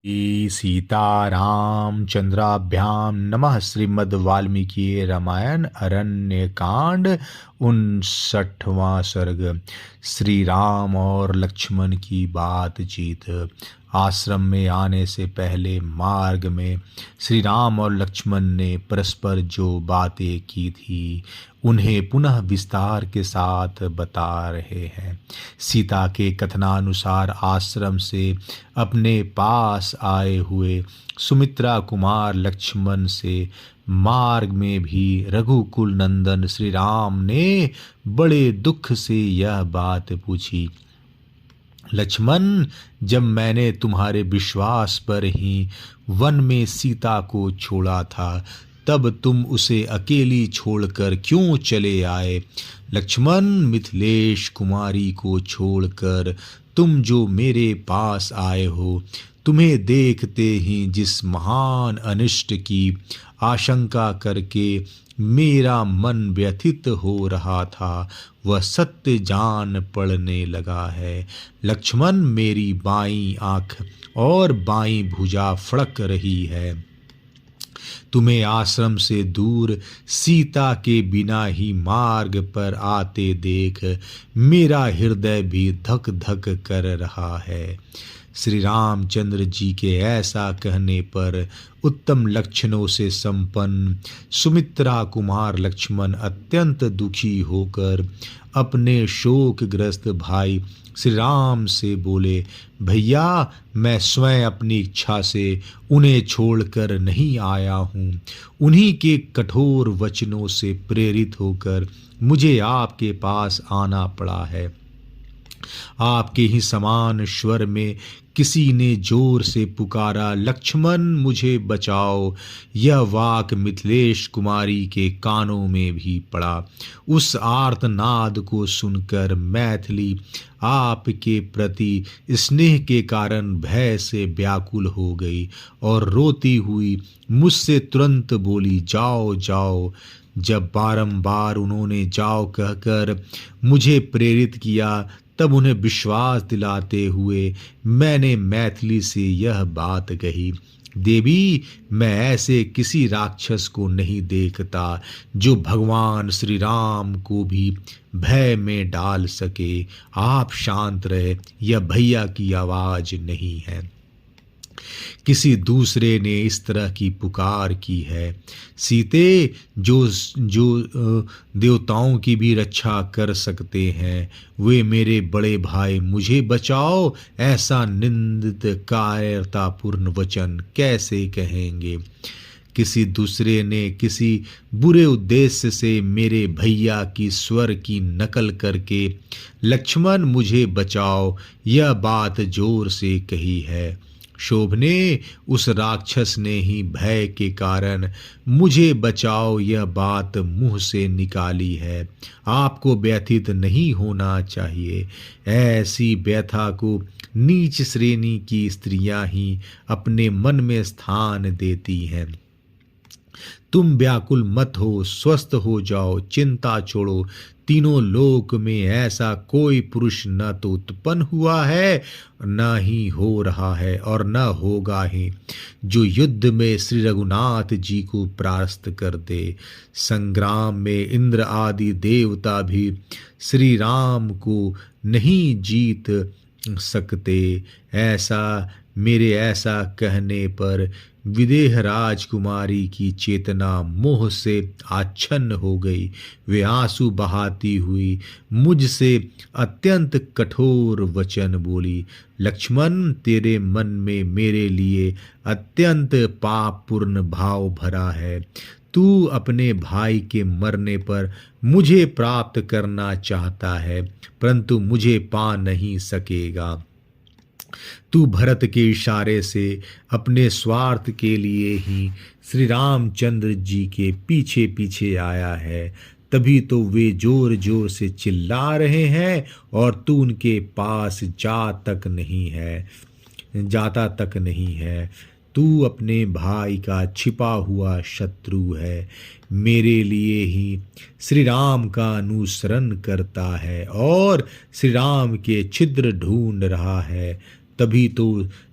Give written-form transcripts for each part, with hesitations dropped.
सीतारामचंद्राभ्याम नमः। श्रीमद् वाल्मीकि रामायण अरण्य कांड 59वां सर्ग। श्री राम और लक्ष्मण की बातचीत। आश्रम में आने से पहले मार्ग में श्री राम और लक्ष्मण ने परस्पर जो बातें की थी उन्हें पुनः विस्तार के साथ बता रहे हैं। सीता के कथनानुसार आश्रम से अपने पास आए हुए सुमित्रा कुमार लक्ष्मण से मार्ग में भी रघुकुल नंदन श्री राम ने बड़े दुख से यह बात पूछी। लक्ष्मण, जब मैंने तुम्हारे विश्वास पर ही वन में सीता को छोड़ा था, तब तुम उसे अकेली छोड़कर क्यों चले आए? लक्ष्मण, मिथिलेश कुमारी को छोड़कर तुम जो मेरे पास आए हो, तुम्हें देखते ही जिस महान अनिष्ट की आशंका करके मेरा मन व्यथित हो रहा था, वह सत्य जान पड़ने लगा है। लक्ष्मण, मेरी बाईं आंख और बाईं भुजा फड़क रही है। तुम्हें आश्रम से दूर सीता के बिना ही मार्ग पर आते देख मेरा हृदय भी धक धक कर रहा है। श्री रामचंद्र जी के ऐसा कहने पर उत्तम लक्षणों से संपन्न सुमित्रा कुमार लक्ष्मण अत्यंत दुखी होकर अपने शोकग्रस्त भाई श्री राम से बोले, भैया, मैं स्वयं अपनी इच्छा से उन्हें छोड़कर नहीं आया हूँ। उन्हीं के कठोर वचनों से प्रेरित होकर मुझे आपके पास आना पड़ा है। आपके ही समान स्वर में किसी ने जोर से पुकारा, लक्ष्मण, मुझे बचाओ। यह वाक मिथिलेश कुमारी के कानों में भी पड़ा। उस आर्तनाद को सुनकर मैथिली आपके प्रति स्नेह के कारण भय से व्याकुल हो गई और रोती हुई मुझसे तुरंत बोली, जाओ जाओ। जब बारंबार उन्होंने जाओ कहकर मुझे प्रेरित किया, तब उन्हें विश्वास दिलाते हुए मैंने मैथिली से यह बात कही, देवी, मैं ऐसे किसी राक्षस को नहीं देखता जो भगवान श्री राम को भी भय में डाल सके। आप शांत रहे, यह भैया की आवाज नहीं है। किसी दूसरे ने इस तरह की पुकार की है, सीते, जो देवताओं की भी रक्षा कर सकते हैं, वे मेरे बड़े भाई, मुझे बचाओ। ऐसा निंदित कायरतापूर्ण वचन कैसे कहेंगे? किसी दूसरे ने किसी बुरे उद्देश्य से मेरे भैया की स्वर की नकल करके लक्ष्मण, मुझे बचाओ, यह बात जोर से कही है। शोभने, उस राक्षस ने ही भय के कारण मुझे बचाओ यह बात मुंह से निकाली है। आपको व्यथित नहीं होना चाहिए। ऐसी व्यथा को नीच श्रेणी की स्त्रियां ही अपने मन में स्थान देती हैं। तुम व्याकुल मत हो, स्वस्थ हो जाओ, चिंता छोड़ो। तीनों लोक में ऐसा कोई पुरुष न तो उत्पन्न हुआ है, न ही हो रहा है और न होगा ही, जो युद्ध में श्री रघुनाथ जी को परास्त कर दे। संग्राम में इंद्र आदि देवता भी श्री राम को नहीं जीत सकते। ऐसा कहने पर विदेह राजकुमारी की चेतना मोह से आच्छन्न हो गई। वे आंसू बहाती हुई मुझसे अत्यंत कठोर वचन बोली, लक्ष्मण, तेरे मन में मेरे लिए अत्यंत पापपूर्ण भाव भरा है। तू अपने भाई के मरने पर मुझे प्राप्त करना चाहता है, परंतु मुझे पा नहीं सकेगा। तू भरत के इशारे से अपने स्वार्थ के लिए ही श्री रामचंद्र जी के पीछे पीछे आया है, तभी तो वे जोर जोर से चिल्ला रहे हैं और तू उनके पास जाता तक नहीं है। तू अपने भाई का छिपा हुआ शत्रु है, मेरे लिए ही श्री राम का अनुसरण करता है और श्री राम के छिद्र ढूंढ रहा है। तभी तो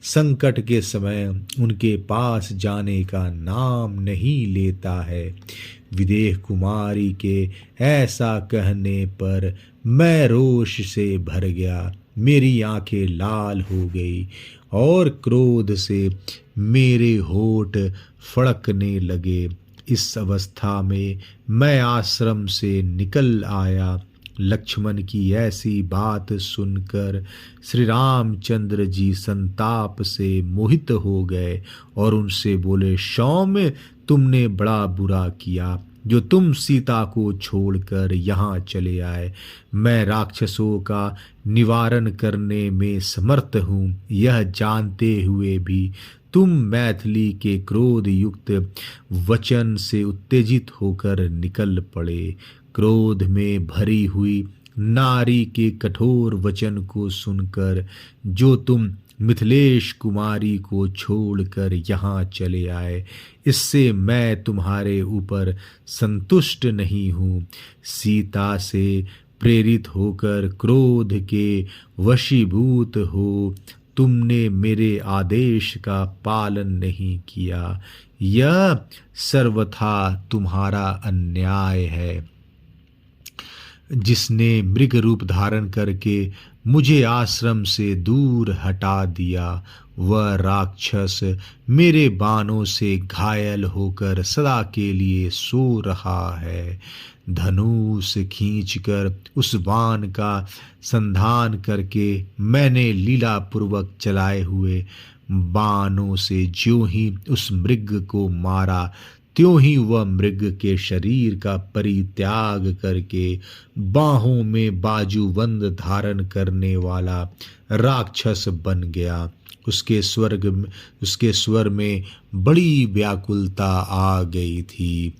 संकट के समय उनके पास जाने का नाम नहीं लेता है। विदेह कुमारी के ऐसा कहने पर मैं रोष से भर गया, मेरी आंखें लाल हो गई और क्रोध से मेरे होठ फड़कने लगे। इस अवस्था में मैं आश्रम से निकल आया। लक्ष्मण की ऐसी बात सुनकर श्री रामचंद्र जी संताप से मोहित हो गए और उनसे बोले, सौम्य, तुमने बड़ा बुरा किया जो तुम सीता को छोड़कर यहाँ चले आए। मैं राक्षसों का निवारण करने में समर्थ हूँ, यह जानते हुए भी तुम मैथिली के क्रोध युक्त वचन से उत्तेजित होकर निकल पड़े। क्रोध में भरी हुई नारी के कठोर वचन को सुनकर जो तुम मिथिलेश कुमारी को छोड़कर यहाँ चले आए, इससे मैं तुम्हारे ऊपर संतुष्ट नहीं हूँ। सीता से प्रेरित होकर क्रोध के वशीभूत हो तुमने मेरे आदेश का पालन नहीं किया, यह सर्वथा तुम्हारा अन्याय है। जिसने मृग रूप धारण करके मुझे आश्रम से दूर हटा दिया, वह राक्षस मेरे बाणों से घायल होकर सदा के लिए सो रहा है। धनुष खींचकर उस बाण का संधान करके मैंने लीला पूर्वक चलाए हुए बाणों से ज्यों ही उस मृग को मारा, त्यों ही वह मृग के शरीर का परित्याग करके बाहों में बाजूबंद धारण करने वाला राक्षस बन गया। उसके स्वर में बड़ी व्याकुलता आ गई थी।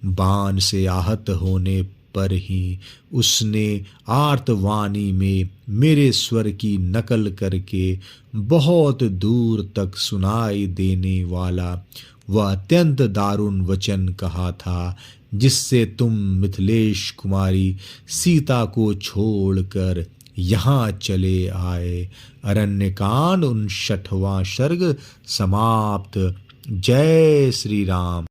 बाण से आहत होने पर ही उसने आर्तवाणी में मेरे स्वर की नकल करके बहुत दूर तक सुनाई देने वाला वह अत्यंत दारुण वचन कहा था, जिससे तुम मिथिलेश कुमारी सीता को छोड़कर यहाँ चले आए। अरण्यकांड 59वां सर्ग समाप्त। जय श्री राम।